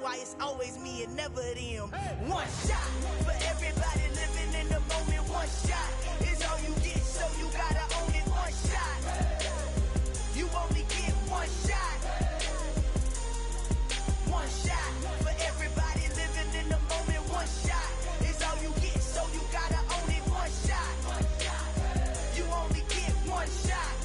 why it's always me and never them. One shot for everybody living in the moment. One shot is all you get, so you gotta own it. One shot, you only get one shot. One shot for everybody living in the moment. One shot is all you get, so you gotta own it. One shot, you only get one shot.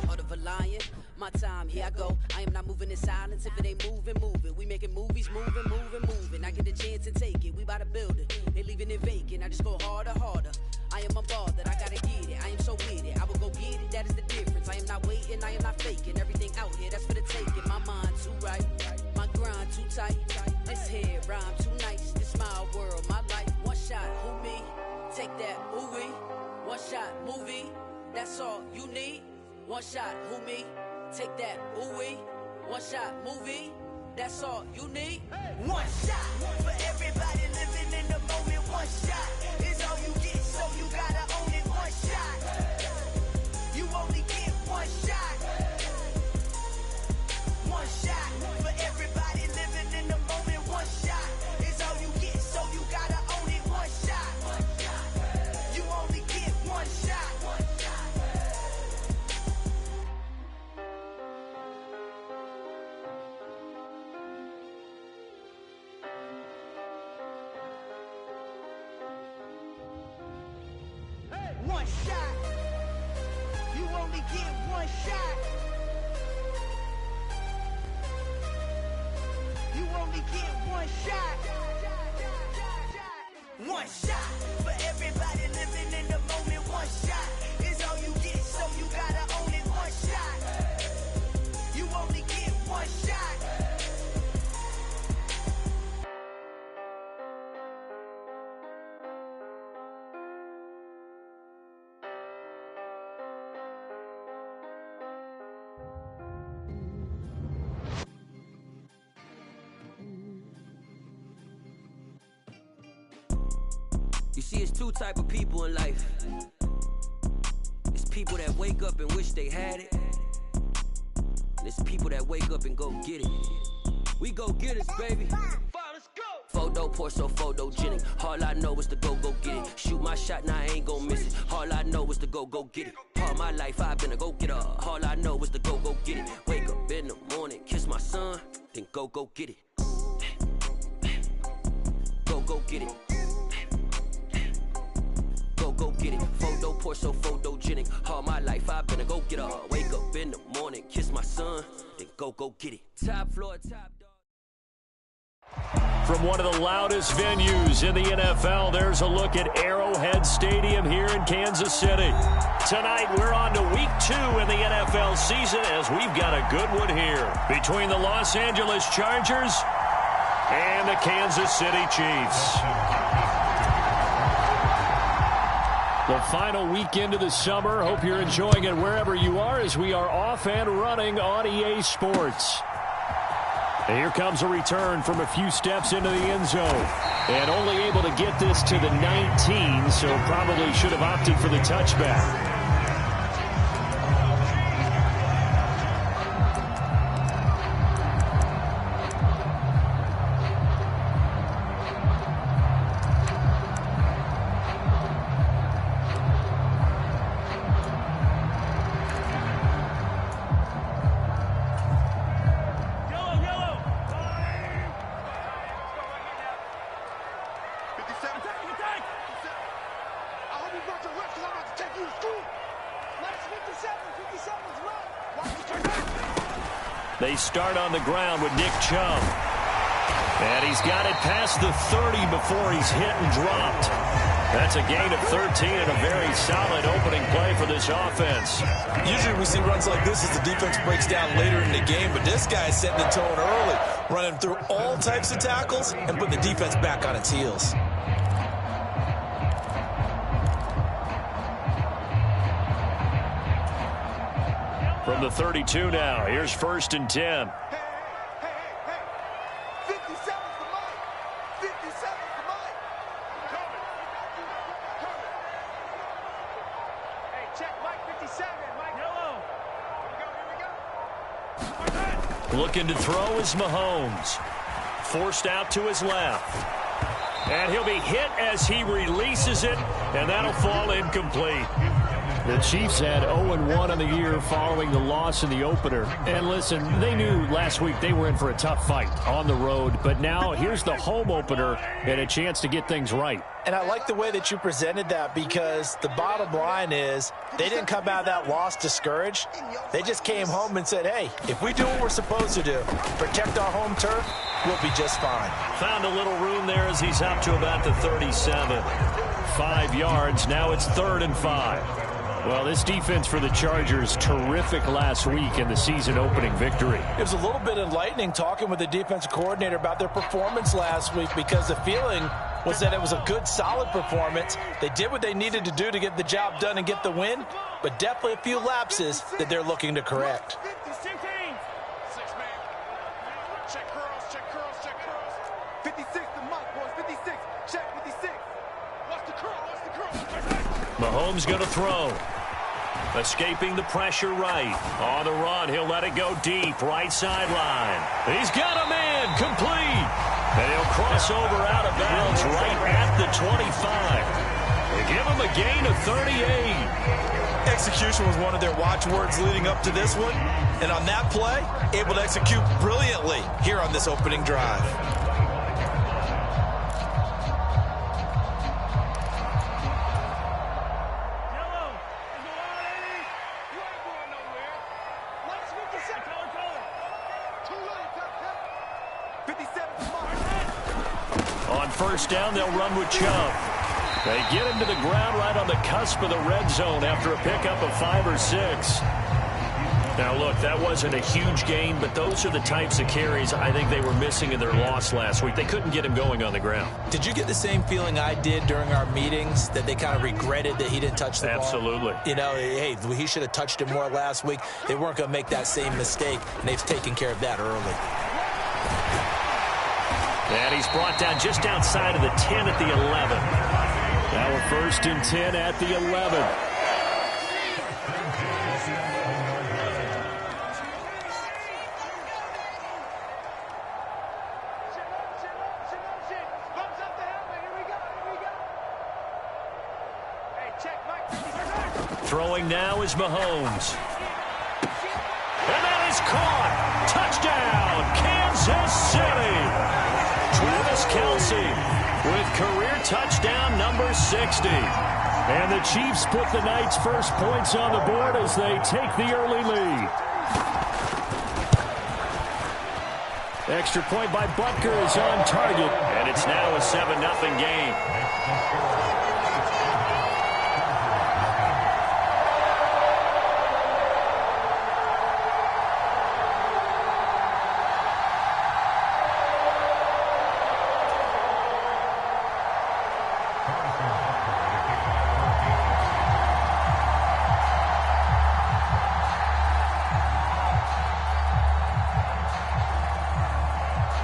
Heart of a lion, my time, here I go. I am not moving in silence. If it ain't moving, move it. We making movies, moving, moving, moving. I get a chance and take it. We bout to build it. They leaving it vacant. I just go harder, harder. I am a ball that I gotta get it. I am so with it. I will go get it. That is the difference. I am not waiting. I am not faking. Everything out here, that's for the taking. My mind too right. My grind too tight. This head rhyme too nice. This my world, my life. One shot, who me? Take that, ooh wee. One shot, movie. That's all you need. One shot, who me? Take that, ooh wee. One shot, movie. That's all you need. One shot for everybody living in the moment. One shot is all you get, so you gotta own it. One shot, you only get one shot. One shot for everybody living in the moment. One shot is all you get, so you gotta own it. One shot, you only get one shot. One shot, you only get one shot. You only get one shot. One shot for everybody living in the moment. One shot is all you get, so you gotta own it. One shot, you only get one shot. You see, it's two type of people in life. It's people that wake up and wish they had it, and it's people that wake up and go get it. We go get it, baby. Let's go. Photo pour so photogenic. All I know is to go get it. Shoot my shot, now I ain't gon' miss it. All I know is to go get it. All my life I've been a go getter. All I know is to go get it. Wake up in the morning, kiss my son, then go get it. Go get it. Go get it. Photo pour so photogenic. All my life I've been a go getter. Wake up in the morning, kiss my son, then go get it. Top floor, top dog. From one of the loudest venues in the NFL, there's a look at Arrowhead Stadium here in Kansas City. Tonight, we're on to week 2 in the NFL season as we've got a good one here between the Los Angeles Chargers and the Kansas City Chiefs. The final weekend of the summer. Hope you're enjoying it wherever you are as we are off and running on EA Sports. And here comes a return from a few steps into the end zone. And only able to get this to the 19, so probably should have opted for the touchback. They start on the ground with Nick Chubb. And he's got it past the 30 before he's hit and dropped. That's a gain of 13 and a very solid opening play for this offense. Usually we see runs like this as the defense breaks down later in the game, but this guy's setting the tone early, running through all types of tackles and putting the defense back on its heels. From the 32 now, here's 1st and 10. Looking to throw is Mahomes. Forced out to his left. And he'll be hit as he releases it, and that'll fall incomplete. The Chiefs had 0-1 on the year following the loss in the opener. And listen, they knew last week they were in for a tough fight on the road. But now here's the home opener and a chance to get things right. And I like the way that you presented that, because the bottom line is they didn't come out of that loss discouraged. They just came home and said, hey, if we do what we're supposed to do, protect our home turf, we'll be just fine. Found a little room there as he's up to about the 37. 5 yards. Now it's 3rd and 5. Well, this defense for the Chargers, terrific last week in the season-opening victory. It was a little bit enlightening talking with the defensive coordinator about their performance last week, because the feeling was that it was a good, solid performance. They did what they needed to do to get the job done and get the win, but definitely a few lapses that they're looking to correct. Mahomes going to throw. Escaping the pressure right. On the run, he'll let it go deep. Right sideline. He's got a man complete. And he'll cross over out of bounds right at the 25. They give him a gain of 38. Execution was one of their watchwords leading up to this one. And on that play, able to execute brilliantly here on this opening drive. On first down, they'll run with Chubb. They get him to the ground right on the cusp of the red zone after a pickup of 5 or 6. Now, look, that wasn't a huge gain, but those are the types of carries I think they were missing in their loss last week. They couldn't get him going on the ground. Did you get the same feeling I did during our meetings, that they kind of regretted that he didn't touch the ball? Absolutely. You know, hey, he should have touched it more last week. They weren't going to make that same mistake, and they've taken care of that early. And he's brought down just outside of the 10 at the 11. Now a 1st and 10 at the 11. Throwing now is Mahomes. And that is caught. Touchdown, Kansas City. Travis Kelce with career touchdown number 60. And the Chiefs put the night's first points on the board as they take the early lead. Extra point by Butker is on target. And it's now a 7-0 game.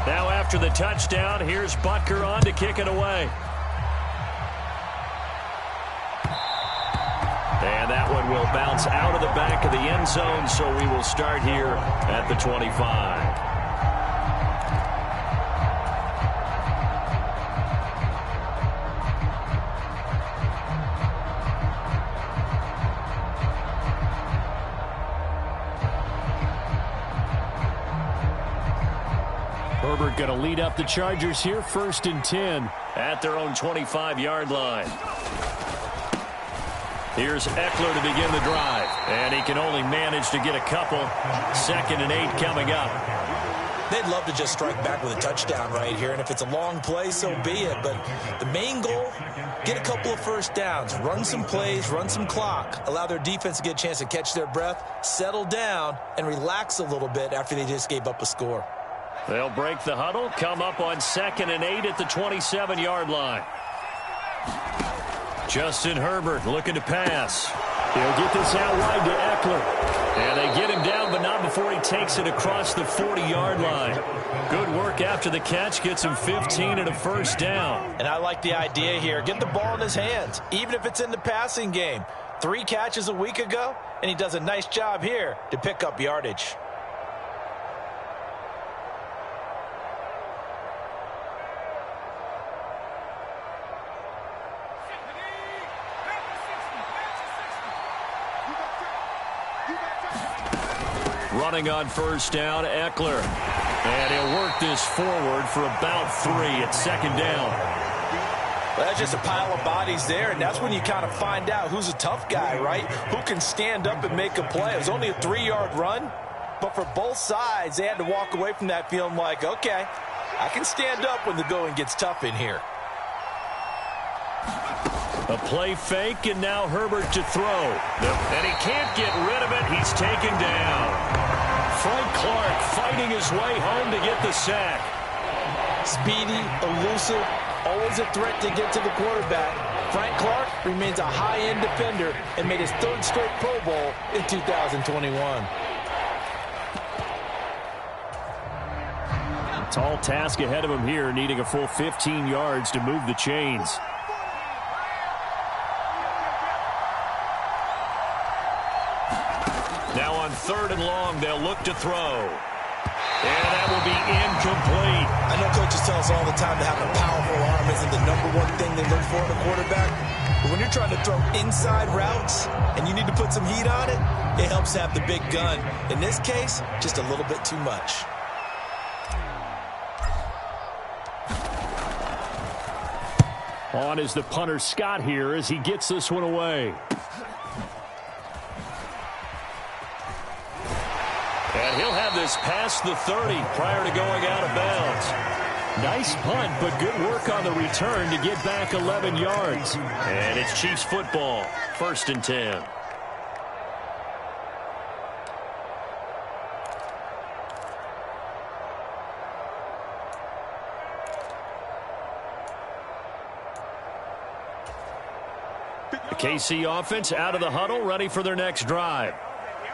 Now after the touchdown, here's Butker on to kick it away. And that one will bounce out of the back of the end zone, so we will start here at the 25. Herbert going to lead up the Chargers here, 1st and 10 at their own 25-yard line. Here's Eckler to begin the drive, and he can only manage to get a couple. 2nd and 8 coming up. They'd love to just strike back with a touchdown right here, and if it's a long play, so be it. But the main goal, get a couple of first downs, run some plays, run some clock, allow their defense to get a chance to catch their breath, settle down, and relax a little bit after they just gave up a score. They'll break the huddle, come up on 2nd and 8 at the 27-yard line. Justin Herbert looking to pass. He'll get this out wide to Eckler. And they get him down, but not before he takes it across the 40-yard line. Good work after the catch, gets him 15 and a first down. And I like the idea here. Get the ball in his hands, even if it's in the passing game. 3 catches a week ago, and he does a nice job here to pick up yardage. Running on first down, Eckler. And he'll work this forward for about 3 at second down. Well, that's just a pile of bodies there, and that's when you kind of find out who's a tough guy, right? Who can stand up and make a play. It was only a 3-yard run, but for both sides, they had to walk away from that feeling like, okay, I can stand up when the going gets tough in here. A play fake, and now Herbert to throw. And he can't get rid of it. He's taken down. Frank Clark fighting his way home to get the sack. Speedy, elusive, always a threat to get to the quarterback. Frank Clark remains a high-end defender and made his 3rd straight Pro Bowl in 2021. Tall task ahead of him here, needing a full 15 yards to move the chains. Now on 3rd and long, they'll look to throw. And that will be incomplete. I know coaches tell us all the time that having a powerful arm isn't the #1 thing they look for in a quarterback. But when you're trying to throw inside routes and you need to put some heat on it, it helps have the big gun. In this case, just a little bit too much. On is the punter Scott here as he gets this one away. And he'll have this past the 30 prior to going out of bounds. Nice punt, but good work on the return to get back 11 yards. And it's Chiefs football, 1st and 10. The KC offense out of the huddle, ready for their next drive.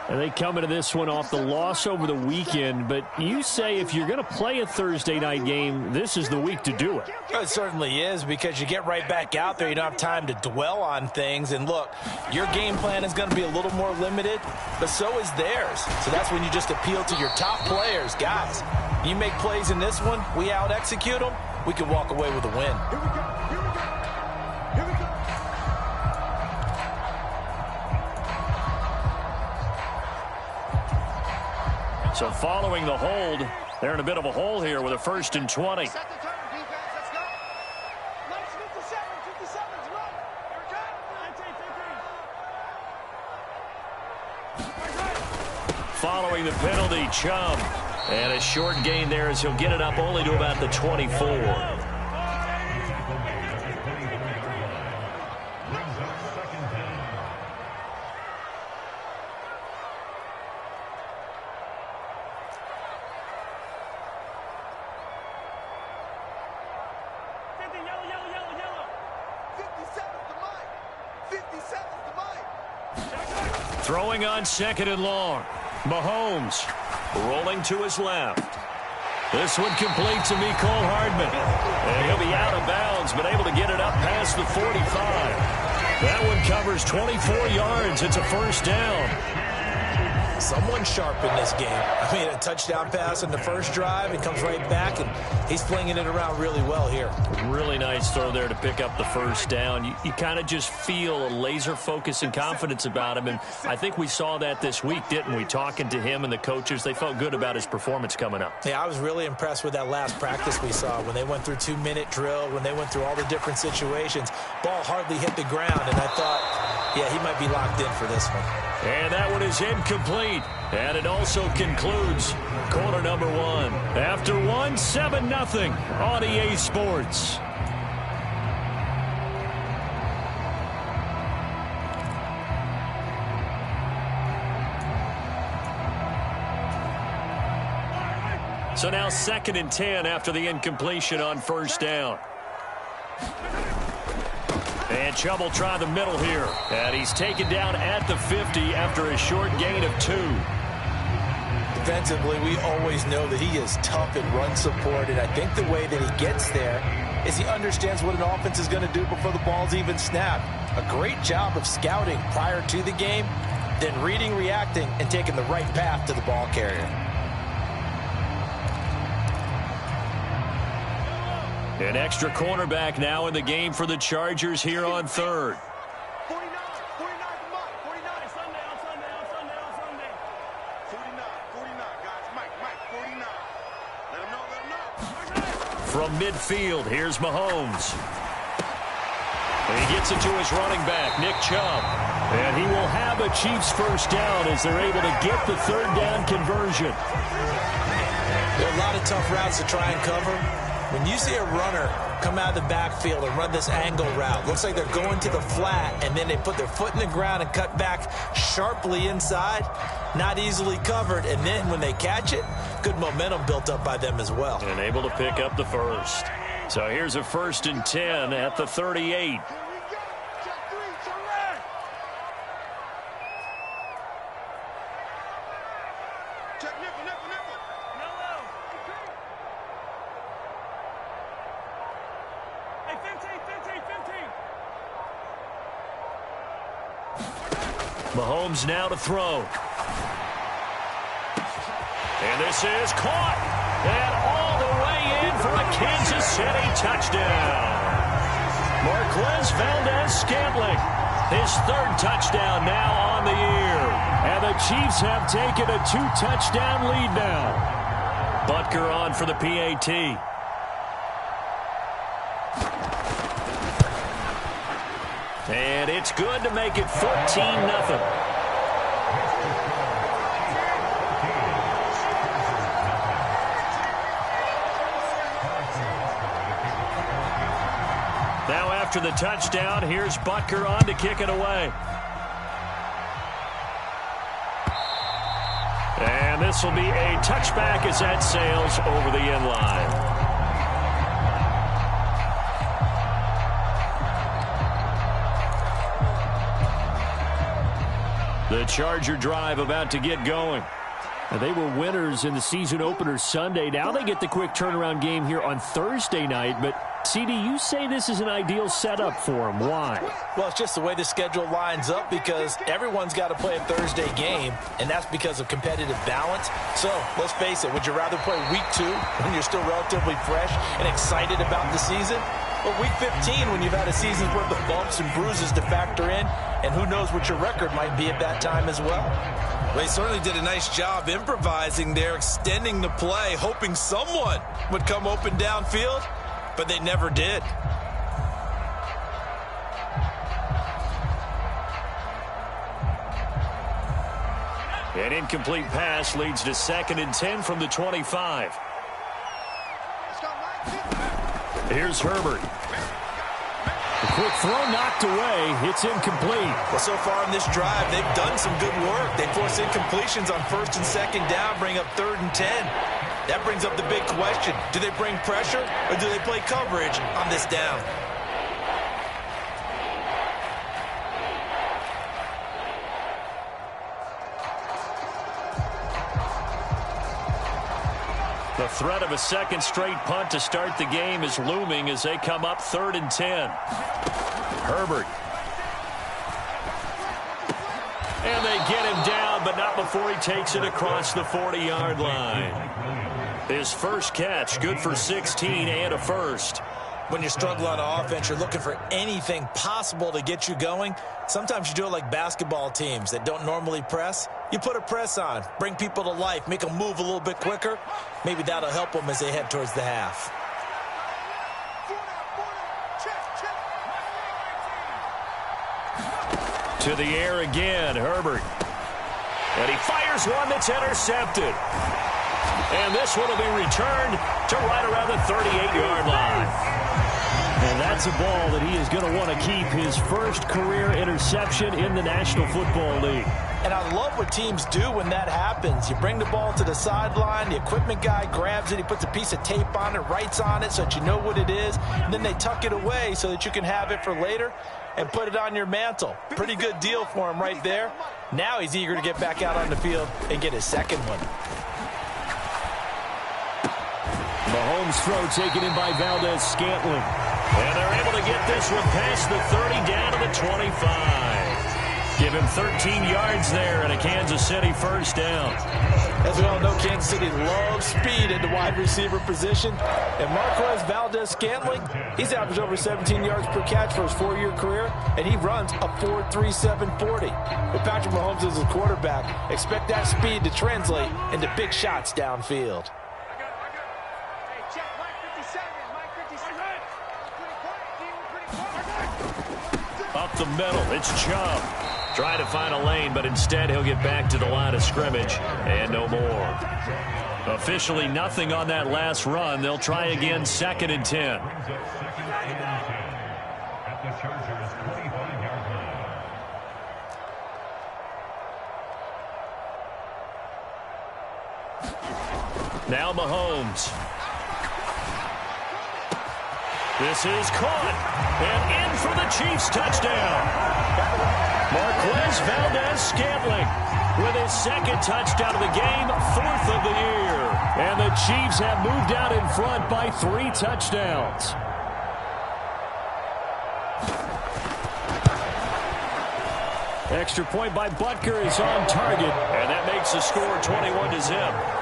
And they come into this one off the loss over the weekend, but you say if you're going to play a Thursday night game, this is the week to do it. It certainly is, because you get right back out there. You don't have time to dwell on things. And look, your game plan is going to be a little more limited, but so is theirs. So that's when you just appeal to your top players. Guys, you make plays in this one, we out-execute them, we can walk away with a win. So following the hold, they're in a bit of a hole here with a 1st and 20. Following the penalty, Chubb. And a short gain there as he'll get it up only to about the 24. Throwing on 2nd and long. Mahomes rolling to his left. This one complete to Mecole Hardman. And he'll be out of bounds, but able to get it up past the 45. That one covers 24 yards. It's a 1st down. Someone sharp in this game. I mean, a touchdown pass in the first drive, and comes right back, and he's flinging it around really well here. Really nice throw there to pick up the 1st down. You kind of just feel a laser focus and confidence about him, and I think we saw that this week, didn't we? Talking to him and the coaches, they felt good about his performance coming up. Yeah, I was really impressed with that last practice we saw when they went through 2-minute drill, when they went through all the different situations. Ball hardly hit the ground, and I thought, yeah, he might be locked in for this one. And that one is incomplete. And it also concludes quarter number 1. After 7-0 on EA Sports. So now 2nd and 10 after the incompletion on 1st down. And Chubb will try the middle here. And he's taken down at the 50 after a short gain of 2. Defensively, we always know that he is tough in run support, and I think the way that he gets there is he understands what an offense is going to do before the ball's even snapped. A great job of scouting prior to the game, then reading, reacting, and taking the right path to the ball carrier. An extra cornerback now in the game for the Chargers here on 3rd. From midfield, here's Mahomes. And he gets it to his running back, Nick Chubb. And he will have a Chiefs first down as they're able to get the third down conversion. There are a lot of tough routes to try and cover. When you see a runner come out of the backfield and run this angle route, looks like they're going to the flat, and then they put their foot in the ground and cut back sharply inside, not easily covered. And then when they catch it, good momentum built up by them as well. And able to pick up the first. So here's a 1st and 10 at the 38. Mahomes now to throw. And this is caught. And all the way in for a Kansas City touchdown. Marquez Valdez-Scantling, his 3rd touchdown now on the year. And the Chiefs have taken a 2-touchdown lead now. Butker on for the PAT. And it's good to make it 14-0. Now after the touchdown, here's Butker on to kick it away. And this will be a touchback as that sails over the end line. The Charger drive about to get going. And they were winners in the season opener Sunday. Now they get the quick turnaround game here on Thursday night. But, CD, you say this is an ideal setup for them. Why? Well, it's just the way the schedule lines up because everyone's got to play a Thursday game, and that's because of competitive balance. So, let's face it, would you rather play week 2 when you're still relatively fresh and excited about the season? Or week 15 when you've had a season's worth of bumps and bruises to factor in, and who knows what your record might be at that time as well. Well, he certainly did a nice job improvising there, extending the play, hoping someone would come open downfield, but they never did. An incomplete pass leads to 2nd and 10 from the 25. Here's Herbert. A quick throw knocked away. It's incomplete. Well, so far in this drive, they've done some good work. They force incompletions on 1st and 2nd down, bring up 3rd and 10. That brings up the big question. Do they bring pressure or do they play coverage on this down? The threat of a 2nd straight punt to start the game is looming as they come up 3rd and 10. Herbert. And they get him down, but not before he takes it across the 40-yard line. His first catch, good for 16 and a first. When you struggle on offense, you're looking for anything possible to get you going. Sometimes you do it like basketball teams that don't normally press. You put a press on, bring people to life, make them move a little bit quicker. Maybe that'll help them as they head towards the half. To the air again, Herbert. And he fires one that's intercepted. And this one will be returned to right around the 38-yard line. And that's a ball that he is going to want to keep, his first career interception in the National Football League. And I love what teams do when that happens. You bring the ball to the sideline, the equipment guy grabs it, he puts a piece of tape on it, writes on it so that you know what it is, and then they tuck it away so that you can have it for later and put it on your mantle. Pretty good deal for him right there. Now he's eager to get back out on the field and get his second one. Mahomes' throw taken in by Valdez-Scantling. And they're able to get this one past the 30 down to the 25. Give him 13 yards there and a Kansas City first down. As we all know, Kansas City loves speed at the wide receiver position. And Marquez Valdez-Scantling, he's averaged over 17 yards per catch for his 4-year career, and he runs a 4.37 40. With Patrick Mahomes as his quarterback, expect that speed to translate into big shots downfield. the middle. It's Chubb. Trying to find a lane, but instead he'll get back to the line of scrimmage and no more. Officially nothing on that last run. They'll try again, 2nd and 10. Now Mahomes. This is caught. And in for the Chiefs touchdown. Marquez Valdez-Scantling with his 2nd touchdown of the game, 4th of the year. And the Chiefs have moved out in front by 3 touchdowns. Extra point by Butker is on target, and that makes the score 21-0.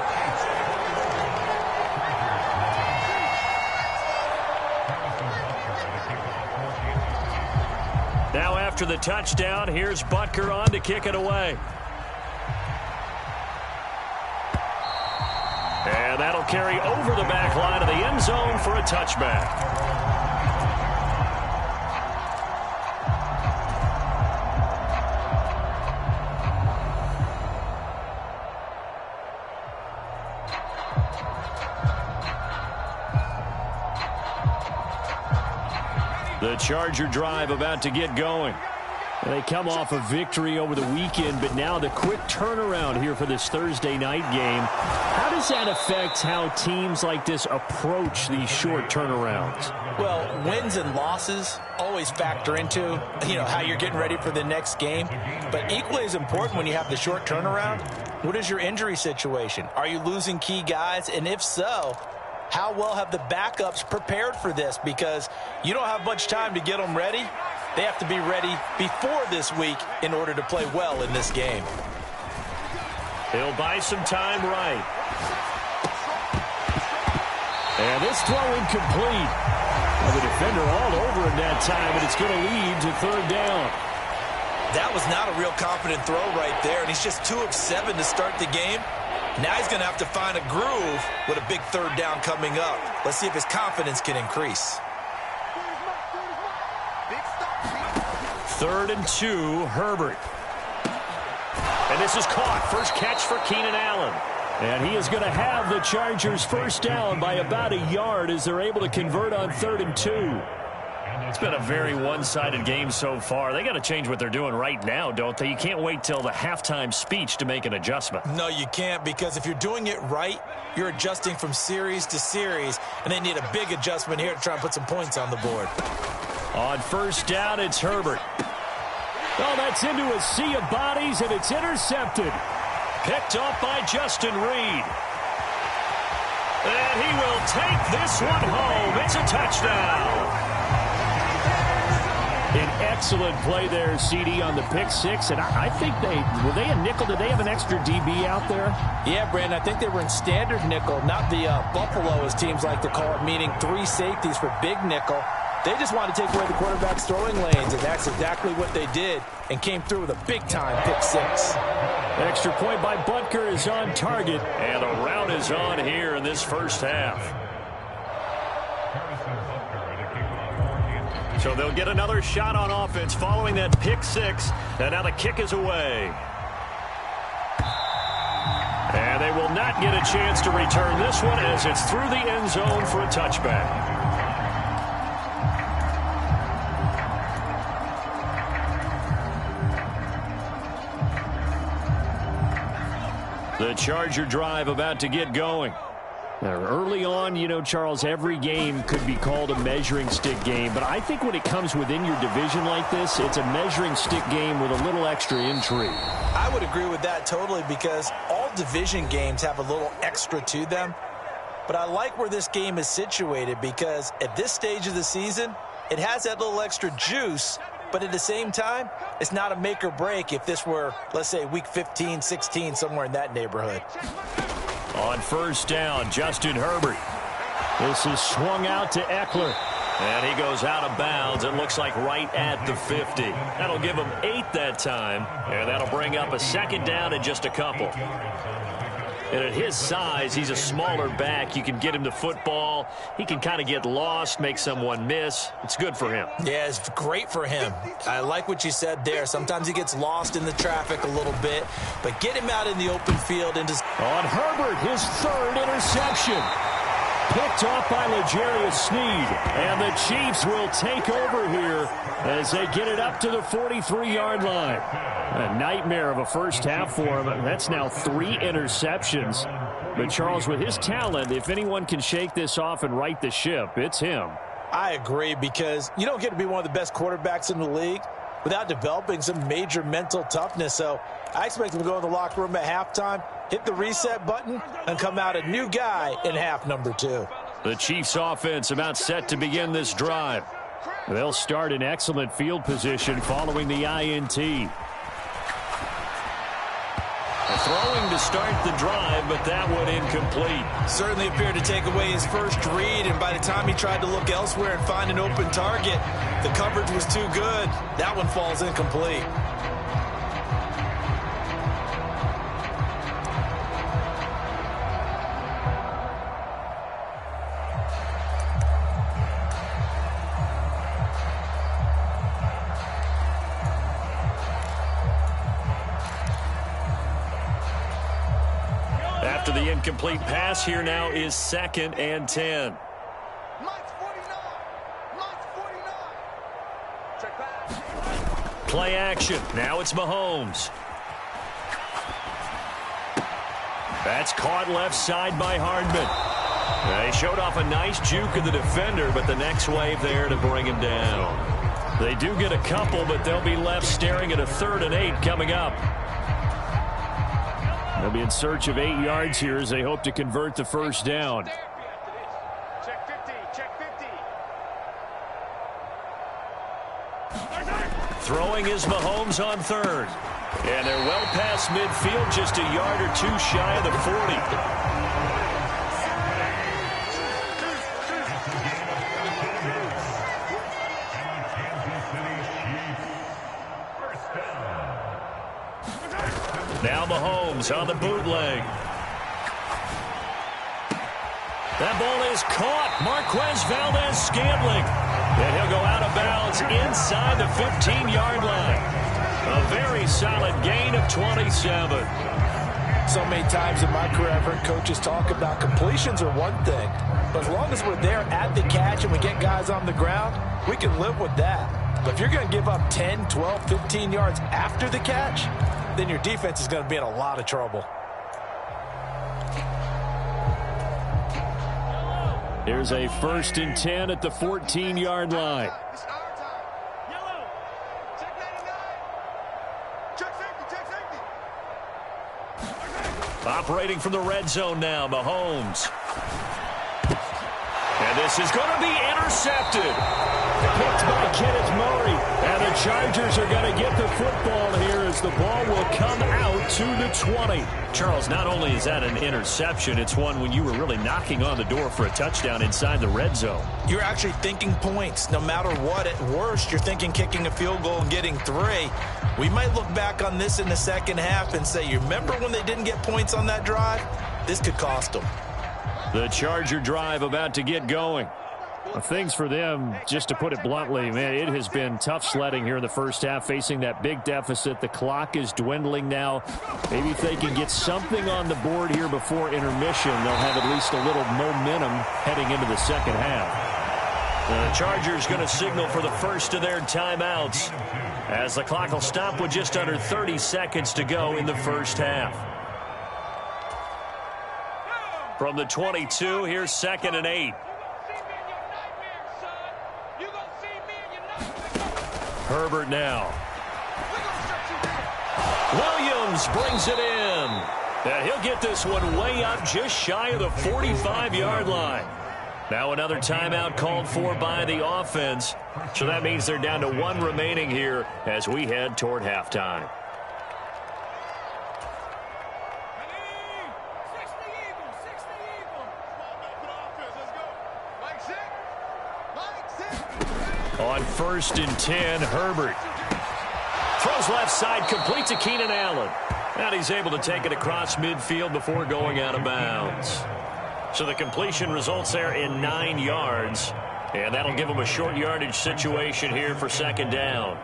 Now after the touchdown, here's Butker on to kick it away. And that'll carry over the back line of the end zone for a touchback. The Charger drive about to get going. They come off a victory over the weekend, but now the quick turnaround here for this Thursday night game. How does that affect how teams like this approach these short turnarounds? Well, wins and losses always factor into, how you're getting ready for the next game. But equally as important when you have the short turnaround, what is your injury situation? Are you losing key guys? And if so, how well have the backups prepared for this? Because you don't have much time to get them ready. They have to be ready before this week in order to play well in this game. He'll buy some time right. And this throw incomplete. The defender all over him that time, and it's going to lead to 3rd down. That was not a real confident throw right there, and he's just 2 of 7 to start the game. Now he's going to have to find a groove with a big 3rd down coming up. Let's see if his confidence can increase. 3rd and 2, Herbert. And this is caught. First catch for Keenan Allen. And he is going to have the Chargers first down by about a yard as they're able to convert on 3rd and 2. It's been a very one-sided game so far. They got to change what they're doing right now, don't they? You can't wait till the halftime speech to make an adjustment. No, you can't, because if you're doing it right, you're adjusting from series to series, and they need a big adjustment here to try and put some points on the board. On first down, it's Herbert. Oh, that's into a sea of bodies, and it's intercepted. Picked off by Justin Reed. And he will take this one home. It's a touchdown. An excellent play there, CD, on the pick 6. And I think were they a nickel? Did they have an extra DB out there? Yeah, Brandon, I think they were in standard nickel, not the Buffalo, as teams like to call it, meaning 3 safeties for big nickel. They just want to take away the quarterback's throwing lanes, and that's exactly what they did, and came through with a big-time pick 6. Extra point by Butker is on target, and the route is on here in this first half. So they'll get another shot on offense following that pick 6, and now the kick is away. And they will not get a chance to return this one as it's through the end zone for a touchback. The Charger drive about to get going. Now, early on, Charles, every game could be called a measuring stick game, but I think when it comes within your division like this, it's a measuring stick game with a little extra intrigue. I would agree with that totally, because all division games have a little extra to them. But I like where this game is situated, because at this stage of the season, it has that little extra juice. But at the same time, it's not a make or break if this were, let's say, week 15, 16, somewhere in that neighborhood. On first down, Justin Herbert. This is swung out to Eckler. And he goes out of bounds. It looks like right at the 50. That'll give him 8 that time. And that'll bring up a 2nd down and just a couple. And at his size, he's a smaller back. You can get him the football. He can kind of get lost, make someone miss. It's good for him. Yeah, it's great for him. I like what you said there. Sometimes he gets lost in the traffic a little bit, but get him out in the open field. On Herbert, his third interception. Picked off by L'Jarius Sneed. And the Chiefs will take over here as they get it up to the 43-yard line. A nightmare of a first half for him. That's now 3 interceptions. But Charles, with his talent, if anyone can shake this off and right the ship, it's him. I agree, because you don't get to be one of the best quarterbacks in the league without developing some major mental toughness. So I expect him to go in the locker room at halftime, hit the reset button, and come out a new guy in half number 2. The Chiefs offense about set to begin this drive. They'll start in excellent field position following the INT. Throwing to start the drive, but that one incomplete. Certainly appeared to take away his first read, and by the time he tried to look elsewhere and find an open target, the coverage was too good. That one falls incomplete. After the incomplete pass, here now is 2nd and 10. Play action. Now it's Mahomes. That's caught left side by Hardman. They showed off a nice juke of the defender, but the next wave there to bring him down. They do get a couple, but they'll be left staring at a 3rd and 8 coming up. They'll be in search of 8 yards here as they hope to convert the first down. Check 50, check 50. Throwing is Mahomes on 3rd. And they're well past midfield, just a yard or 2 shy of the 40. Now Mahomes on the bootleg. That ball is caught. Marquez Valdez-Scantling. And he'll go out of bounds inside the 15-yard line. A very solid gain of 27. So many times in my career, I've heard coaches talk about completions are one thing, but as long as we're there at the catch and we get guys on the ground, we can live with that. But if you're going to give up 10, 12, 15 yards after the catch, then your defense is going to be in a lot of trouble. Here's a 1st and 10 at the 14-yard line. Operating from the red zone now, Mahomes. And this is going to be intercepted. Picked by Kenneth Murray. And the Chargers are going to get the football here as the ball will come out to the 20. Charles, not only is that an interception, it's one when you were really knocking on the door for a touchdown inside the red zone. You're actually thinking points. No matter what, at worst, you're thinking kicking a field goal and getting 3. We might look back on this in the second half and say, you remember when they didn't get points on that drive? This could cost them. The Charger drive about to get going. Things for them, just to put it bluntly, man, it has been tough sledding here in the first half, facing that big deficit. The clock is dwindling now. Maybe if they can get something on the board here before intermission, they'll have at least a little momentum heading into the second half. The Chargers going to signal for the first of their timeouts as the clock will stop with just under 30 seconds to go in the first half. From the 22, here's 2nd and 8. Herbert now. Williams brings it in. And he'll get this one way up just shy of the 45-yard line. Now another timeout called for by the offense. So that means they're down to 1 remaining here as we head toward halftime. On 1st and 10, Herbert throws left side, complete to Keenan Allen. And he's able to take it across midfield before going out of bounds. So the completion results there in 9 yards. And that'll give him a short yardage situation here for second down.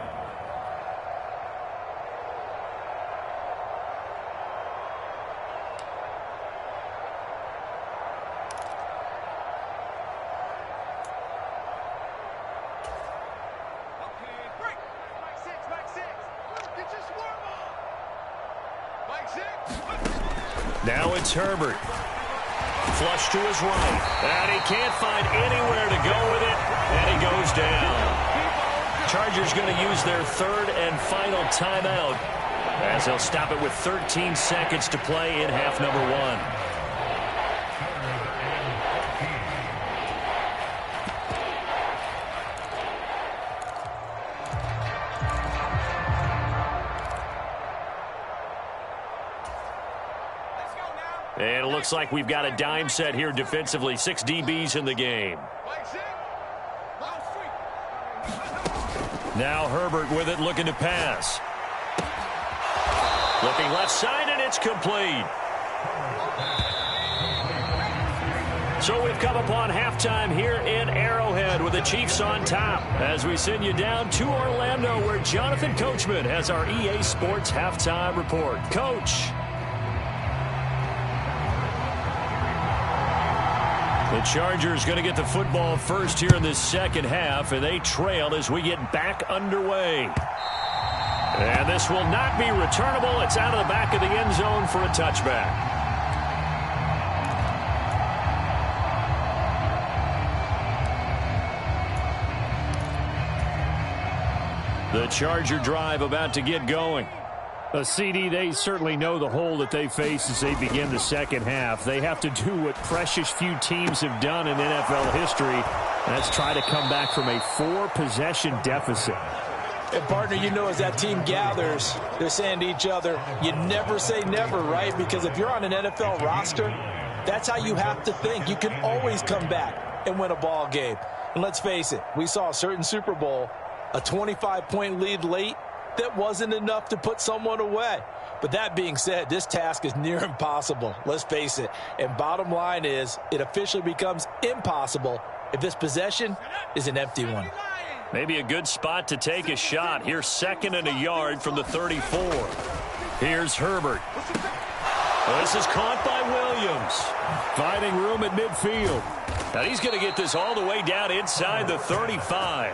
Now it's Herbert. Flush to his right. And he can't find anywhere to go with it. And he goes down. Chargers going to use their third and final timeout as they'll stop it with 13 seconds to play in half number 1. And it looks like we've got a dime set here defensively. 6 DBs in the game. Now Herbert with it, looking to pass. Looking left side, and it's complete. So we've come upon halftime here in Arrowhead with the Chiefs on top as we send you down to Orlando where Jonathan Coachman has our EA Sports halftime report. Coach. The Chargers going to get the football first here in this second half, and they trail as we get back underway. And this will not be returnable. It's out of the back of the end zone for a touchback. The Charger drive about to get going. CD, they certainly know the hole that they face as they begin the second half. They have to do what precious few teams have done in NFL history. That's try to come back from a 4-possession deficit. And, partner, you know as that team gathers, they're saying to each other, you never say never, right? Because if you're on an NFL roster, that's how you have to think. You can always come back and win a ball game. And let's face it, we saw a certain Super Bowl, a 25-point lead late, that wasn't enough to put someone away. But that being said, this task is near impossible. Let's face it. And bottom line is, it officially becomes impossible if this possession is an empty one. Maybe a good spot to take a shot. Here's 2nd and a yard from the 34. Here's Herbert. This is caught by Williams. Finding room at midfield. Now he's going to get this all the way down inside the 35.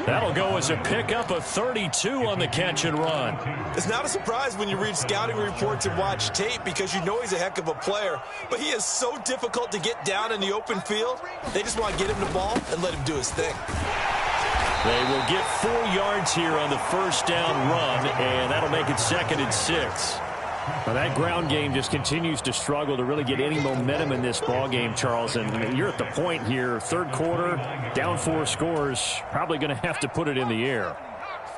That'll go as a pickup of 32 on the catch and run. It's not a surprise when you read scouting reports and watch tape because you know he's a heck of a player. But he is so difficult to get down in the open field. They just want to get him the ball and let him do his thing. They will get 4 yards here on the first down run, and that'll make it 2nd and 6. Well, that ground game just continues to struggle to really get any momentum in this ball game, Charles. And I mean, you're at the point here, third quarter, down 4 scores, probably going to have to put it in the air.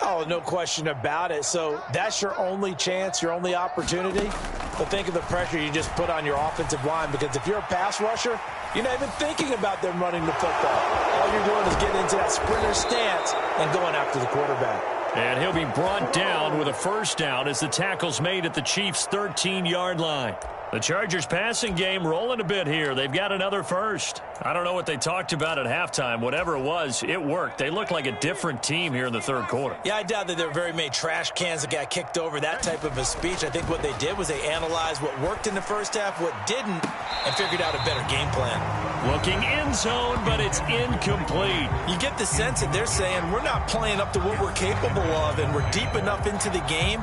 Oh, no question about it. So that's your only chance, your only opportunity. But think of the pressure you just put on your offensive line, because if you're a pass rusher, you're not even thinking about them running the football. All you're doing is getting into that sprinter stance and going after the quarterback. And he'll be brought down with a first down as the tackle's made at the Chiefs' 13-yard line. The Chargers passing game rolling a bit here. They've got another first. I don't know what they talked about at halftime. Whatever it was, it worked. They look like a different team here in the third quarter. Yeah, I doubt that there were very many trash cans that got kicked over, that type of a speech. I think what they did was they analyzed what worked in the first half, what didn't, and figured out a better game plan. Looking end zone, but it's incomplete. You get the sense that they're saying we're not playing up to what we're capable of, and we're deep enough into the game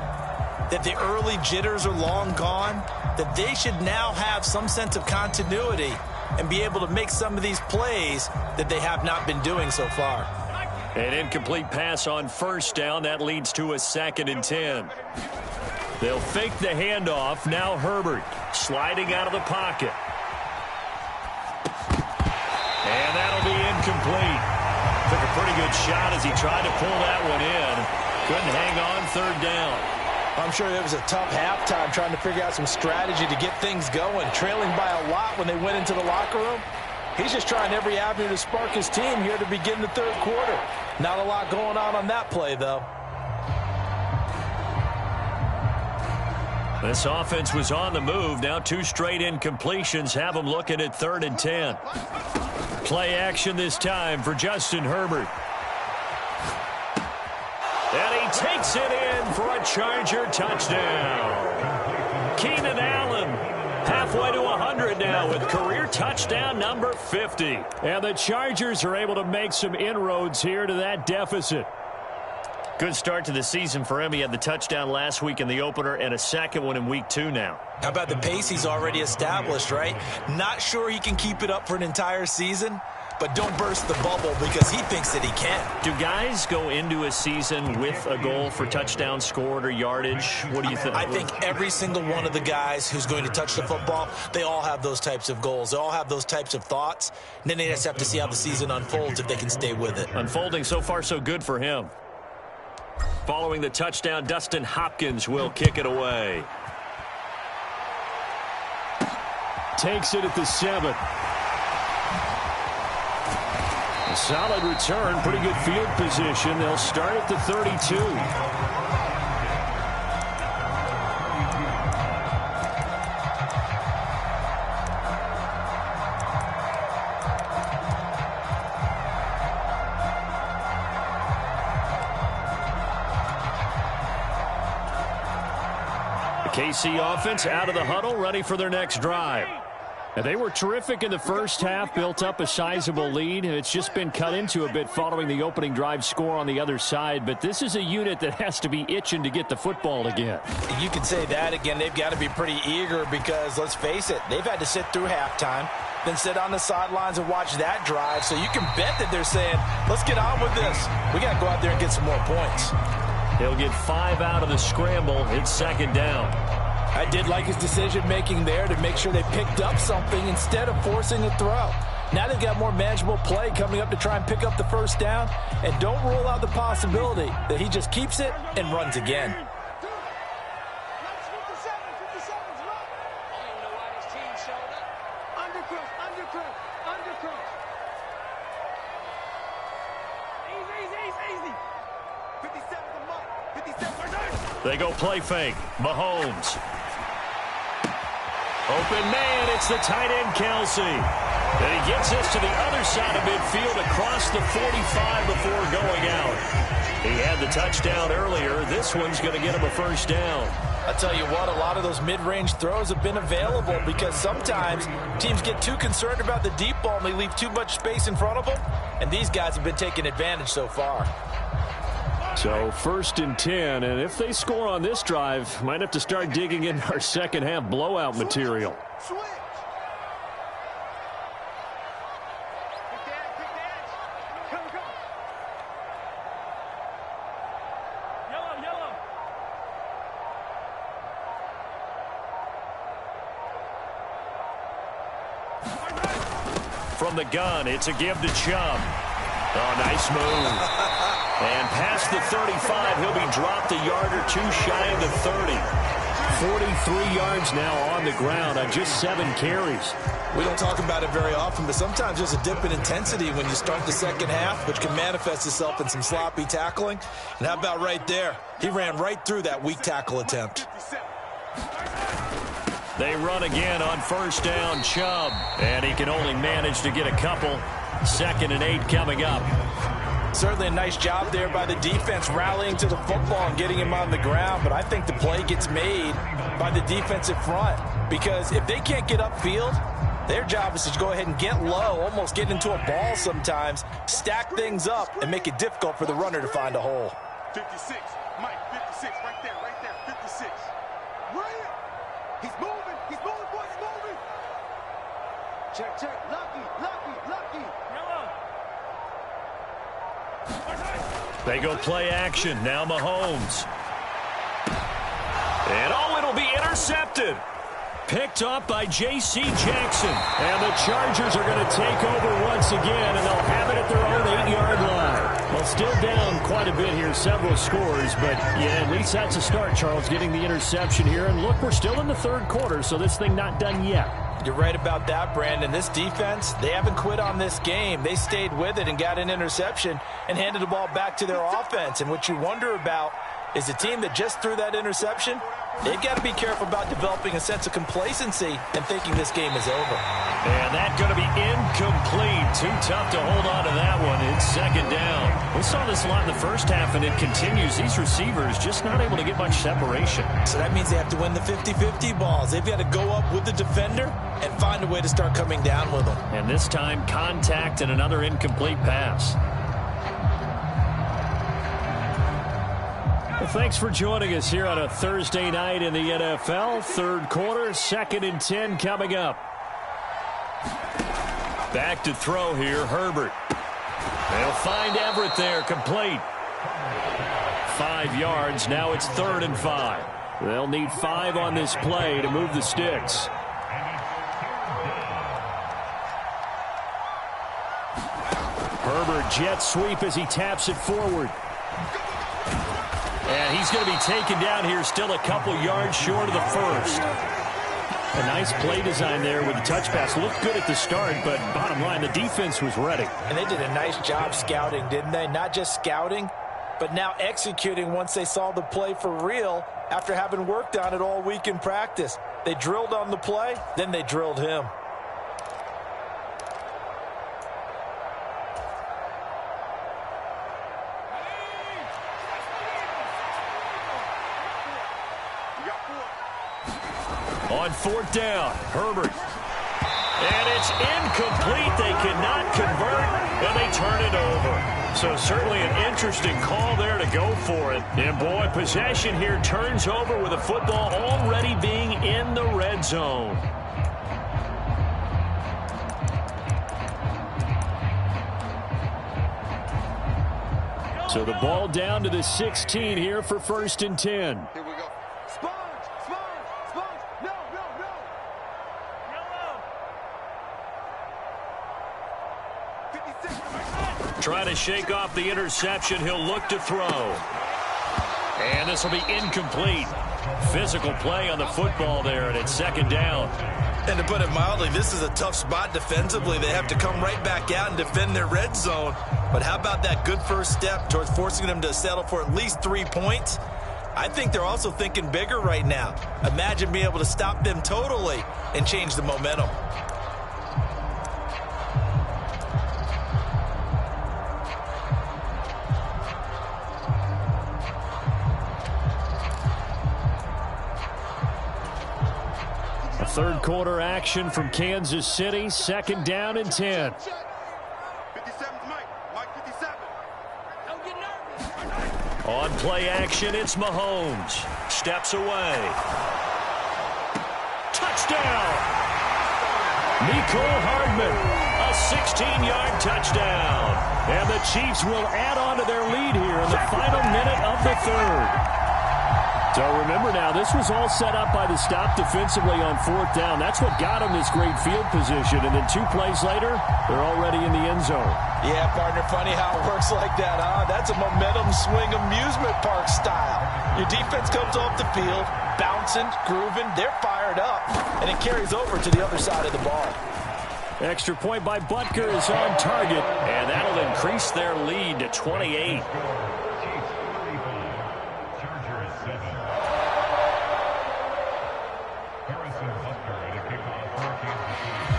that the early jitters are long gone, that they should now have some sense of continuity and be able to make some of these plays that they have not been doing so far. An incomplete pass on first down. That leads to a 2nd and 10. They'll fake the handoff. Now Herbert sliding out of the pocket. And that'll be incomplete. Took a pretty good shot as he tried to pull that one in. Couldn't hang on third down. I'm sure it was a tough halftime trying to figure out some strategy to get things going. Trailing by a lot when they went into the locker room. He's just trying every avenue to spark his team here to begin the third quarter. Not a lot going on that play, though. This offense was on the move. Now 2 straight incompletions have them looking at 3rd and 10. Play action this time for Justin Herbert. And he takes it in for a Charger touchdown. Keenan Allen halfway to 100 now with career touchdown number 50. And the Chargers are able to make some inroads here to that deficit. Good start to the season for him. He had the touchdown last week in the opener and a second one in week 2 now. How about the pace he's already established, right? Not sure he can keep it up for an entire season, but don't burst the bubble because he thinks that he can. Do guys go into a season with a goal for touchdown scored or yardage? What do you think? I think every single one of the guys who's going to touch the football, they all have those types of goals. They all have those types of thoughts. And then they just have to see how the season unfolds if they can stay with it. Unfolding so far so good for him. Following the touchdown, Dustin Hopkins will kick it away. Takes it at the 7. A solid return, pretty good field position. They'll start at the 32. KC offense out of the huddle, ready for their next drive. And they were terrific in the first half, built up a sizable lead. It's just been cut into a bit following the opening drive score on the other side. But this is a unit that has to be itching to get the football again. You can say that again. They've got to be pretty eager because, let's face it, they've had to sit through halftime, then sit on the sidelines and watch that drive. So you can bet that they're saying, let's get on with this. We got to go out there and get some more points. He'll get 5 out of the scramble. It's 2nd down. I did like his decision-making there to make sure they picked up something instead of forcing a throw. Now they've got more manageable play coming up to try and pick up the first down. And don't rule out the possibility that he just keeps it and runs again. They go play fake. Mahomes. Open man, it's the tight end, Kelsey. And he gets this to the other side of midfield across the 45 before going out. He had the touchdown earlier. This one's going to get him a first down. I tell you what, a lot of those mid-range throws have been available because sometimes teams get too concerned about the deep ball and they leave too much space in front of them. And these guys have been taking advantage so far. So 1st and 10, and if they score on this drive, might have to start digging in our second half blowout material. Switch. Come. Yellow. From the gun, it's a give to Chubb. Oh, nice move. And past the 35, he'll be dropped a yard or 2 shy of the 30. 43 yards now on the ground on just 7 carries. We don't talk about it very often, but sometimes there's a dip in intensity when you start the second half, which can manifest itself in some sloppy tackling. And how about right there? He ran right through that weak tackle attempt. They run again on 1st down, Chubb. And he can only manage to get a couple. 2nd and 8 coming up. Certainly a nice job there by the defense rallying to the football and getting him on the ground. But I think the play gets made by the defensive front because if they can't get upfield, their job is to go ahead and get low, almost get into a ball sometimes, stack things up, and make it difficult for the runner to find a hole. 56, Mike, 56, right there, 56. Right. He's moving, boys, he's moving. Check, lucky. Yellow. They go play action. Now Mahomes. And it'll be intercepted. Picked up by J.C. Jackson. And the Chargers are going to take over once again, and they'll have it at their own 8-yard line. Well, still down quite a bit here, several scores, but yeah, at least that's a start, Charles, getting the interception here. And look, we're still in the 3rd quarter, so this thing not done yet. You're right about that, Brandon. This defense, they haven't quit on this game. They stayed with it and got an interception and handed the ball back to their offense. And what you wonder about is the team that just threw that interception, They've got to be careful about developing a sense of complacency and thinking this game is over. And that's going to be incomplete. Too tough to hold on to that one. It's second down. We saw this a lot in the first half, and it continues. These receivers just not able to get much separation. So that means they have to win the 50-50 balls. They've got to go up with the defender and find a way to start coming down with them. And this time, contact and another incomplete pass. Well, thanks for joining us here on a Thursday night in the NFL. Third quarter, 2nd and 10 coming up. Back to throw here, Herbert. They'll find Everett there, complete. 5 yards, now it's 3rd and 5. They'll need 5 on this play to move the sticks. Herbert jet sweep as he taps it forward. And he's going to be taken down here, still a couple yards short of the first. A nice play design there with the touch pass. Looked good at the start, but bottom line, the defense was ready. And they did a nice job scouting, didn't they? Not just scouting, but now executing once they saw the play for real after having worked on it all week in practice. They drilled on the play, then they drilled him. On 4th down, Herbert. And it's incomplete. They cannot convert, and they turn it over. So certainly an interesting call there to go for it. And boy, possession here turns over with the football already being in the red zone. So the ball down to the 16 here for 1st and 10. Here we go. Sponge! No. Yellow. 56. Trying to shake off the interception. He'll look to throw. And this will be incomplete. Physical play on the football there, and it's 2nd down. And to put it mildly, this is a tough spot defensively. They have to come right back out and defend their red zone. But how about that good first step towards forcing them to settle for at least 3 points? I think they're also thinking bigger right now. Imagine being able to stop them totally and change the momentum. A third quarter action from Kansas City. 2nd down and 10. 57's Mike. Mike 57. Don't get nervous. On play action, it's Mahomes. Steps away. Touchdown! Mecole Hardman, a 16-yard touchdown. And the Chiefs will add on to their lead here in the final minute of the 3rd. So remember now, this was all set up by the stop defensively on 4th down. That's what got them this great field position. And then 2 plays later, they're already in the end zone. Yeah, partner, funny how it works like that, huh? That's a momentum swing amusement park style. Your defense comes off the field, bouncing, grooving, they're fired up, and it carries over to the other side of the ball. Extra point by Butker is on target, and that'll increase their lead to 28.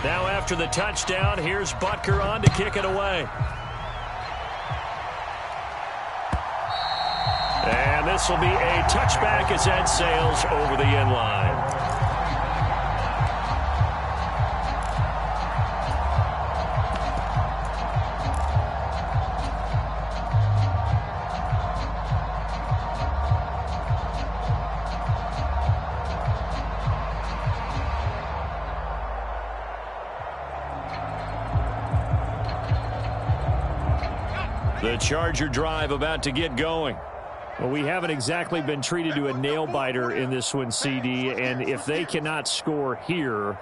Now after the touchdown, here's Butker on to kick it away. And this will be a touchback as that sails over the end line. The Charger drive about to get going. Well, we haven't exactly been treated to a nail-biter in this one, CD, and if they cannot score here,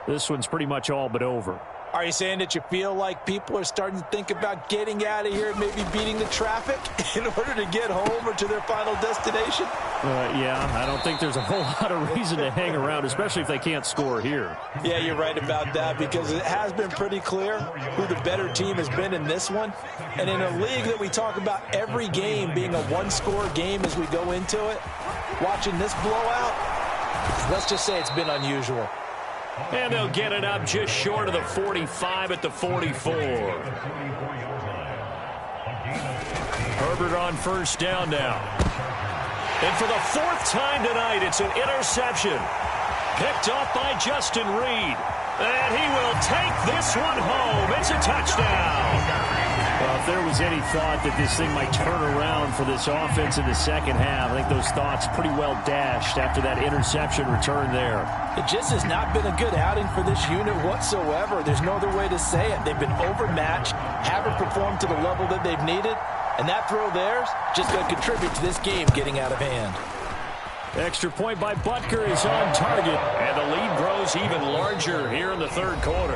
this one's pretty much all but over. Are you saying that you feel like people are starting to think about getting out of here and maybe beating the traffic in order to get home or to their final destination? Yeah, I don't think there's a whole lot of reason to hang around, especially if they can't score here. Yeah, you're right about that, because it has been pretty clear who the better team has been in this one. And in a league that we talk about every game being a one-score game as we go into it, watching this blowout, let's just say it's been unusual. And they'll get it up just short of the 45 at the 44. Herbert on first down now. And for the fourth time tonight, it's an interception. Picked off by Justin Reed. And he will take this one home. It's a touchdown. Well, if there was any thought that this thing might turn around for this offense in the second half, I think those thoughts pretty well dashed after that interception return there. It just has not been a good outing for this unit whatsoever. There's no other way to say it. They've been overmatched, haven't performed to the level that they've needed, and that throw there's just going to contribute to this game getting out of hand. Extra point by Butker is on target, and the lead grows even larger here in the third quarter.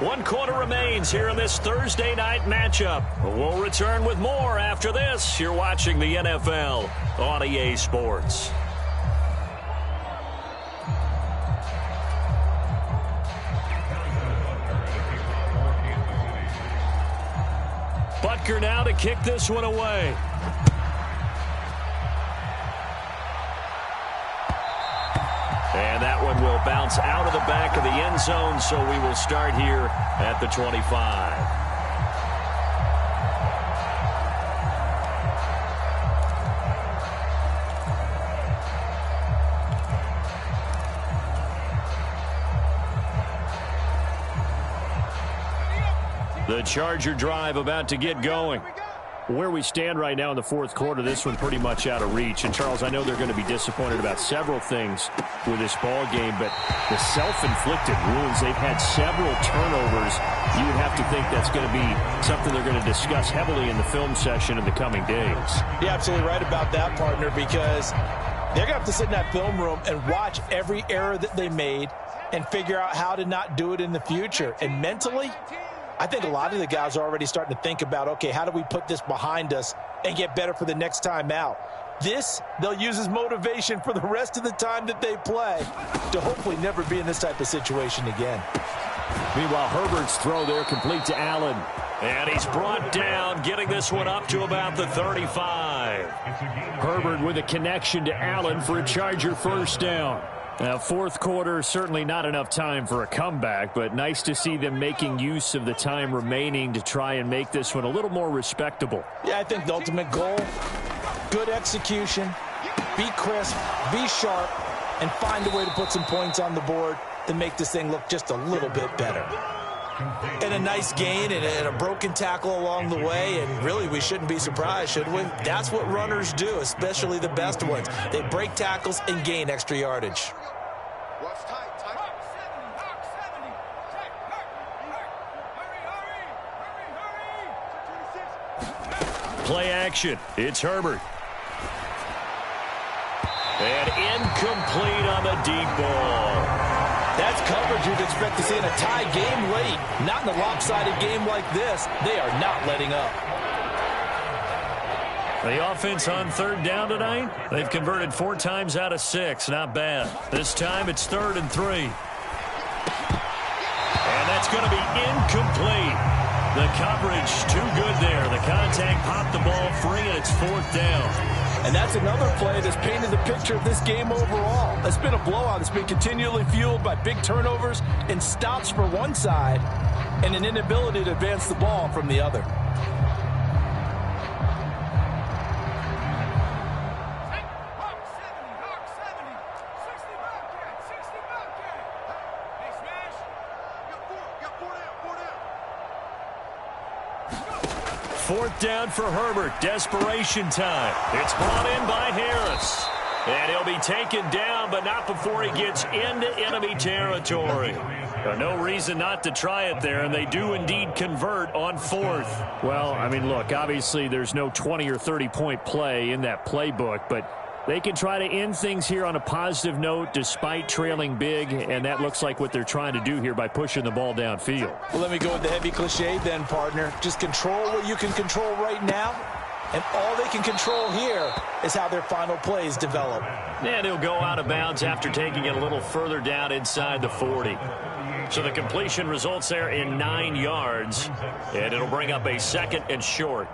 1 quarter remains here in this Thursday night matchup. We'll return with more after this. You're watching the NFL on EA Sports. Butker now to kick this one away. And that one will bounce out of the back of the end zone, so we will start here at the 25. The Charger drive about to get going. Where we stand right now in the fourth quarter, this one pretty much out of reach. And, Charles, I know they're going to be disappointed about several things with this ball game, but the self-inflicted wounds, they've had several turnovers. You would have to think that's going to be something they're going to discuss heavily in the film session in the coming days. You're absolutely right about that, partner, because they're going to have to sit in that film room and watch every error that they made and figure out how to not do it in the future. And mentally, I think a lot of the guys are already starting to think about, okay, how do we put this behind us and get better for the next time out? This, they'll use as motivation for the rest of the time that they play to hopefully never be in this type of situation again. Meanwhile, Herbert's throw there complete to Allen. And he's brought down, getting this one up to about the 35. Herbert with a connection to Allen for a Charger first down. Now, fourth quarter, certainly not enough time for a comeback, but nice to see them making use of the time remaining to try and make this one a little more respectable. Yeah, I think the ultimate goal, good execution, be crisp, be sharp, and find a way to put some points on the board to make this thing look just a little bit better. And a nice gain and a broken tackle along the way, and really we shouldn't be surprised, should we? That's what runners do, especially the best ones. They break tackles and gain extra yardage. Play action. It's Herbert. And incomplete on the deep ball. That's coverage you'd expect to see in a tie game late. Not in a lopsided game like this. They are not letting up. The offense on third down tonight, they've converted 4 times out of 6. Not bad. This time it's 3rd and 3. And that's going to be incomplete. The coverage too good there. The contact popped the ball free, and it's 4th down. And that's another play that's painted the picture of this game overall. It's been a blowout. It's been continually fueled by big turnovers and stops for one side and an inability to advance the ball from the other. Fourth down for Herbert. Desperation time. It's brought in by Harris. And he'll be taken down, but not before he gets into enemy territory. No reason not to try it there, and they do indeed convert on 4th. Well, I mean, look, obviously there's no 20 or 30-point play in that playbook, but they can try to end things here on a positive note despite trailing big, and that looks like what they're trying to do here by pushing the ball downfield. Well, let me go with the heavy cliche then, partner. Just control what you can control right now, and all they can control here is how their final plays develop. And he'll go out of bounds after taking it a little further down inside the 40. So the completion results there in 9 yards, and it'll bring up a 2nd and short.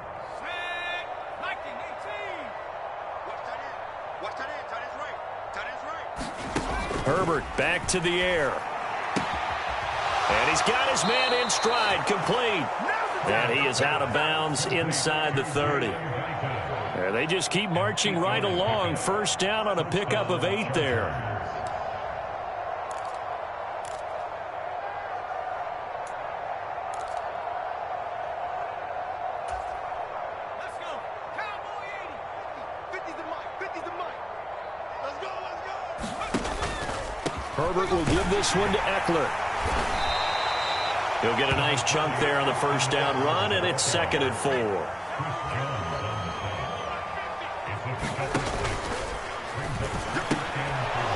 Herbert back to the air. And he's got his man in stride, complete. And he is out of bounds inside the 30. They just keep marching right along. First down on a pickup of 8 there. Let's go. Cowboy 80. 50's the mic. 50's the mic. Let's go. Let's go. Herbert will give this one to Eckler. He'll get a nice chunk there on the first down run, and it's 2nd and 4.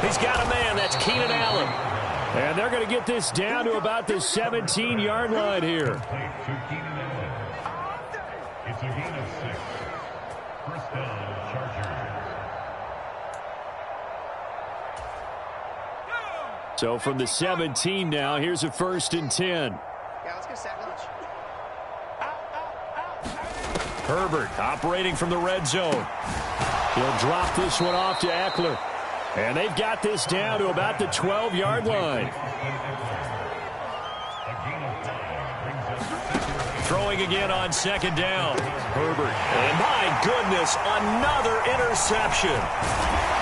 He's got a man. That's Keenan Allen. And they're going to get this down to about the 17-yard line here. It's a gain of 6. First down, Chargers. So from the 17 now, here's a 1st and 10. Yeah, let's get sack lunch. Herbert operating from the red zone. He'll drop this one off to Eckler. And they've got this down to about the 12-yard line. Throwing again on 2nd down. Herbert. And my goodness, another interception.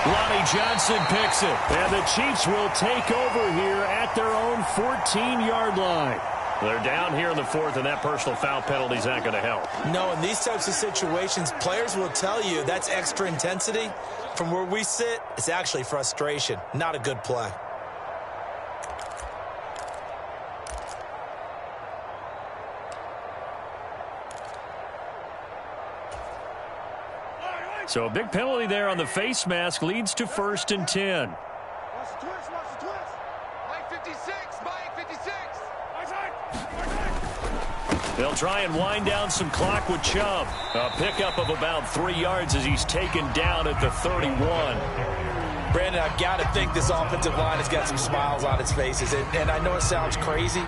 Lonnie Johnson picks it. And the Chiefs will take over here at their own 14-yard line. They're down here in the 4th, and that personal foul penalty is not going to help. No, in these types of situations, players will tell you that's extra intensity. From where we sit, it's actually frustration. Not a good play. So a big penalty there on the face mask leads to 1st and 10. Watch the twist. Watch the twist. Mike 56. Mike 56. They'll try and wind down some clock with Chubb. A pickup of about 3 yards as he's taken down at the 31. Brandon, I've got to think this offensive line has got some smiles on its faces. And I know it sounds crazy,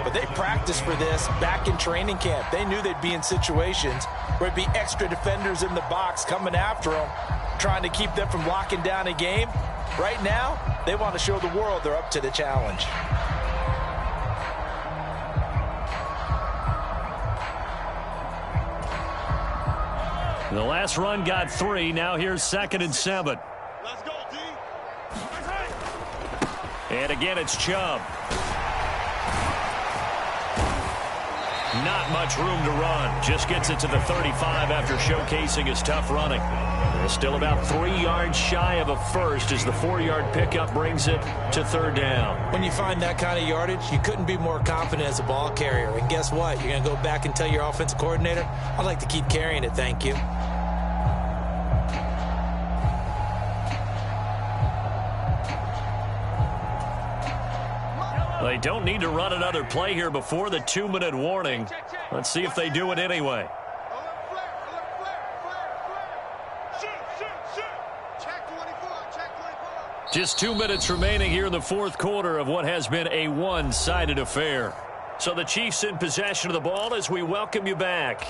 but they practiced for this back in training camp. They knew they'd be in situations where it'd be extra defenders in the box coming after them, trying to keep them from locking down a game. Right now, they want to show the world they're up to the challenge. The last run got 3. Now here's 2nd and 7. Let's go, D. And again, it's Chubb. Not much room to run. Just gets it to the 35 after showcasing his tough running. Still about 3 yards shy of a first as the 4-yard pickup brings it to 3rd down. When you find that kind of yardage, you couldn't be more confident as a ball carrier. And guess what? You're going to go back and tell your offensive coordinator, I'd like to keep carrying it, thank you. They don't need to run another play here before the 2-minute warning. Let's see if they do it anyway. Just 2 minutes remaining here in the 4th quarter of what has been a one-sided affair. So the Chiefs in possession of the ball as we welcome you back.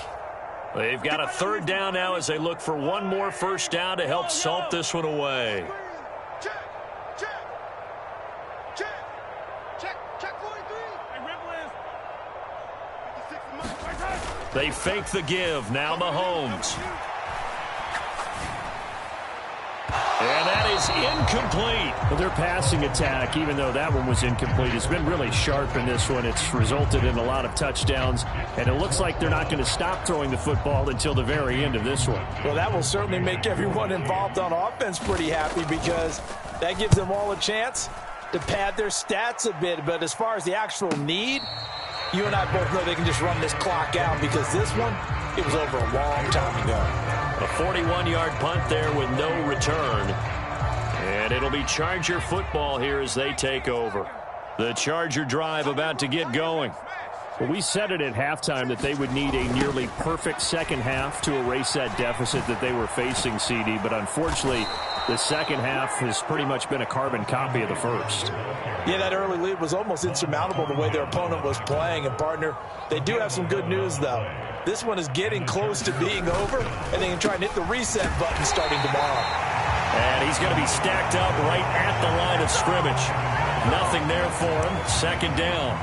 They've got a 3rd down now as they look for one more first down to help salt this one away. They fake the give. Now Mahomes. And that is incomplete. But their passing attack, even though that one was incomplete, has been really sharp in this one. It's resulted in a lot of touchdowns, and it looks like they're not going to stop throwing the football until the very end of this one. Well, that will certainly make everyone involved on offense pretty happy because that gives them all a chance to pad their stats a bit. But as far as the actual need, you and I both know they can just run this clock out because this one, it was over a long time ago. A 41-yard punt there with no return. And it'll be Charger football here as they take over. The Charger drive about to get going. Well, we said it at halftime that they would need a nearly perfect second half to erase that deficit that they were facing, CD. But unfortunately, the second half has pretty much been a carbon copy of the first. Yeah, that early lead was almost insurmountable the way their opponent was playing. And, partner, they do have some good news, though. This one is getting close to being over, and they can try and hit the reset button starting tomorrow. And he's going to be stacked up right at the line of scrimmage. Nothing there for him. Second down.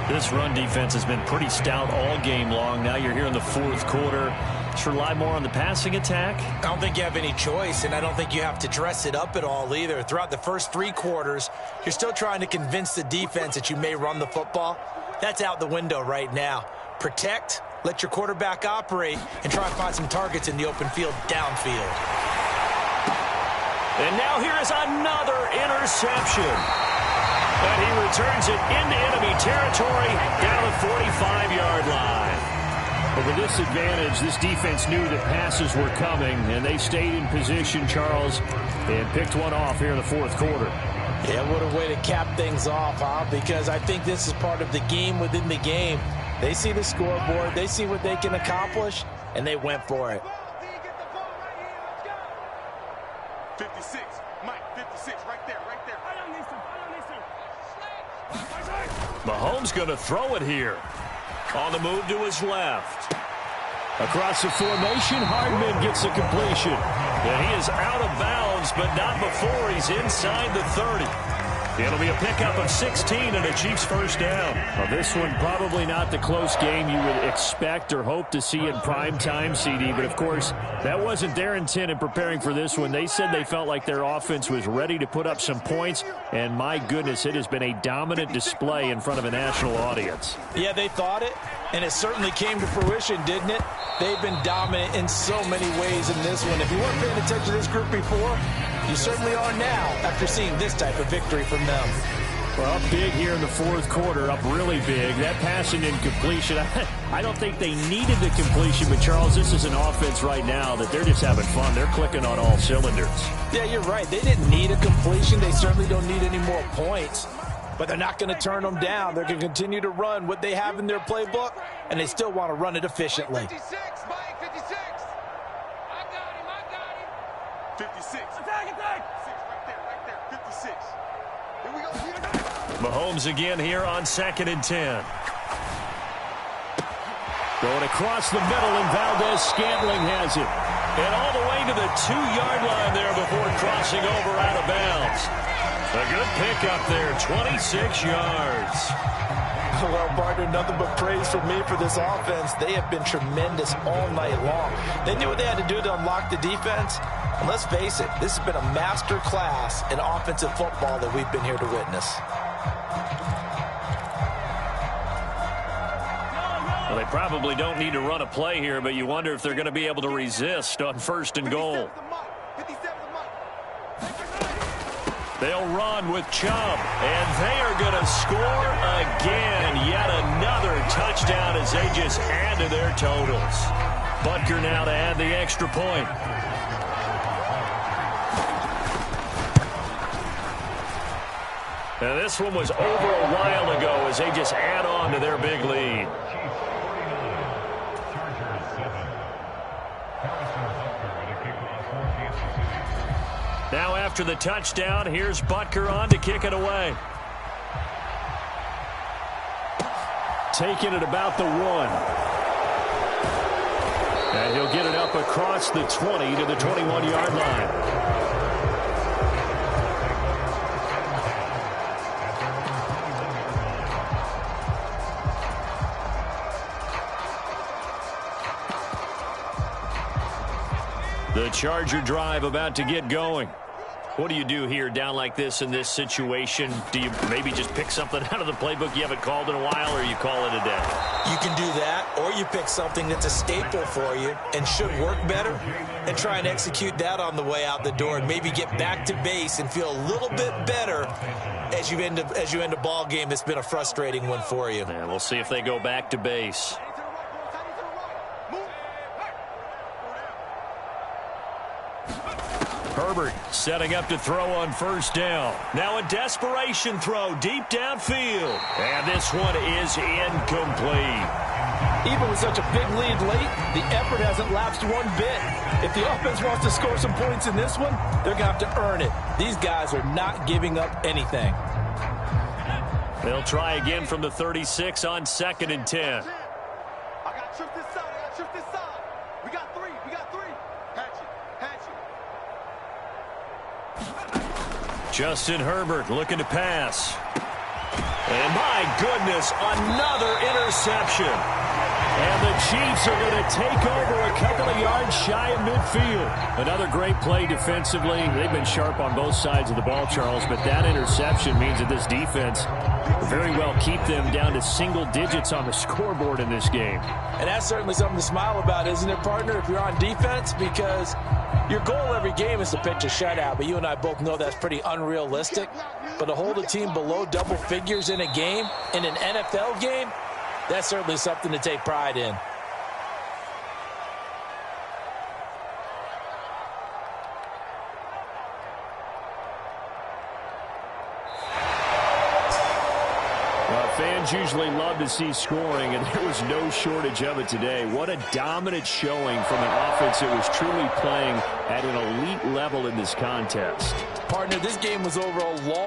This run defense has been pretty stout all game long. Now you're here in the fourth quarter. Should rely more on the passing attack? I don't think you have any choice, and I don't think you have to dress it up at all either. Throughout the first 3 quarters, you're still trying to convince the defense that you may run the football. That's out the window right now. Protect, let your quarterback operate, and try and find some targets in the open field downfield. And now here is another interception. And he returns it into enemy territory down the 45-yard line. But with this advantage, this defense knew that passes were coming, and they stayed in position, Charles, and picked one off here in the fourth quarter. Yeah, what a way to cap things off, huh? Because I think this is part of the game within the game. They see the scoreboard, they see what they can accomplish, and they went for it. 56, Mike, 56, right there, right there. Mahomes going to throw it here. On the move to his left. Across the formation, Hardman gets a completion. And he is out of bounds, but not before he's inside the 30. It'll be a pickup of 16 and a Chiefs first down. Well, this one probably not the close game you would expect or hope to see in prime time, CD. But, of course, that wasn't their intent in preparing for this one. They said they felt like their offense was ready to put up some points. And, my goodness, it has been a dominant display in front of a national audience. Yeah, they thought it, and it certainly came to fruition, didn't it? They've been dominant in so many ways in this one. If you weren't paying attention to this group before, you certainly are now after seeing this type of victory from them. Well, up big here in the fourth quarter, up really big. That passing incompletion, I don't think they needed the completion, but, Charles, this is an offense right now that they're just having fun. They're clicking on all cylinders. Yeah, you're right. They didn't need a completion. They certainly don't need any more points. But they're not going to turn them down. They're going to continue to run what they have in their playbook, and they still want to run it efficiently. 56, Mike, 56. I got him. 56. Attack. Right there, 56. Here we go, here. Mahomes again here on 2nd and 10. Going across the middle, and Valdez-Scantling has it. And all the way to the 2-yard line there before crossing over out of bounds. A good pickup there, 26 yards. Well, partner, nothing but praise from me for this offense. They have been tremendous all night long. They knew what they had to do to unlock the defense. And let's face it, this has been a master class in offensive football that we've been here to witness. Well, they probably don't need to run a play here, but you wonder if they're going to be able to resist on 1st and goal. They'll run with Chubb, and they are going to score again. Yet another touchdown as they just add to their totals. Butker now to add the extra point. Now this one was over a while ago as they just add on to their big lead. Now after the touchdown, here's Butker on to kick it away. Taking it about the 1. And he'll get it up across the 20 to the 21-yard line. The Charger drive about to get going. What do you do here down like this in this situation? Do you maybe just pick something out of the playbook you haven't called in a while, or you call it a day? You can do that, or you pick something that's a staple for you and should work better and try and execute that on the way out the door and maybe get back to base and feel a little bit better as you end a ball game that's been a frustrating one for you. And we'll see if they go back to base. Herbert setting up to throw on 1st down. Now a desperation throw deep downfield. And this one is incomplete. Even with such a big lead late, the effort hasn't lapsed one bit. If the offense wants to score some points in this one, they're going to have to earn it. These guys are not giving up anything. They'll try again from the 36 on 2nd and 10. I got tripped this side. We got 3. Hatch it. Justin Herbert looking to pass. And my goodness, another interception. And the Chiefs are going to take over a couple of yards shy of midfield. Another great play defensively. They've been sharp on both sides of the ball, Charles, but that interception means that this defense will very well keep them down to single digits on the scoreboard in this game. And that's certainly something to smile about, isn't it, partner, if you're on defense? Because your goal every game is to pitch a shutout, but you and I both know that's pretty unrealistic. But to hold a team below double figures in a game, in an NFL game, that's certainly something to take pride in. Fans usually love to see scoring, and there was no shortage of it today. What a dominant showing from an offense that was truly playing at an elite level in this contest. Partner, this game was over a long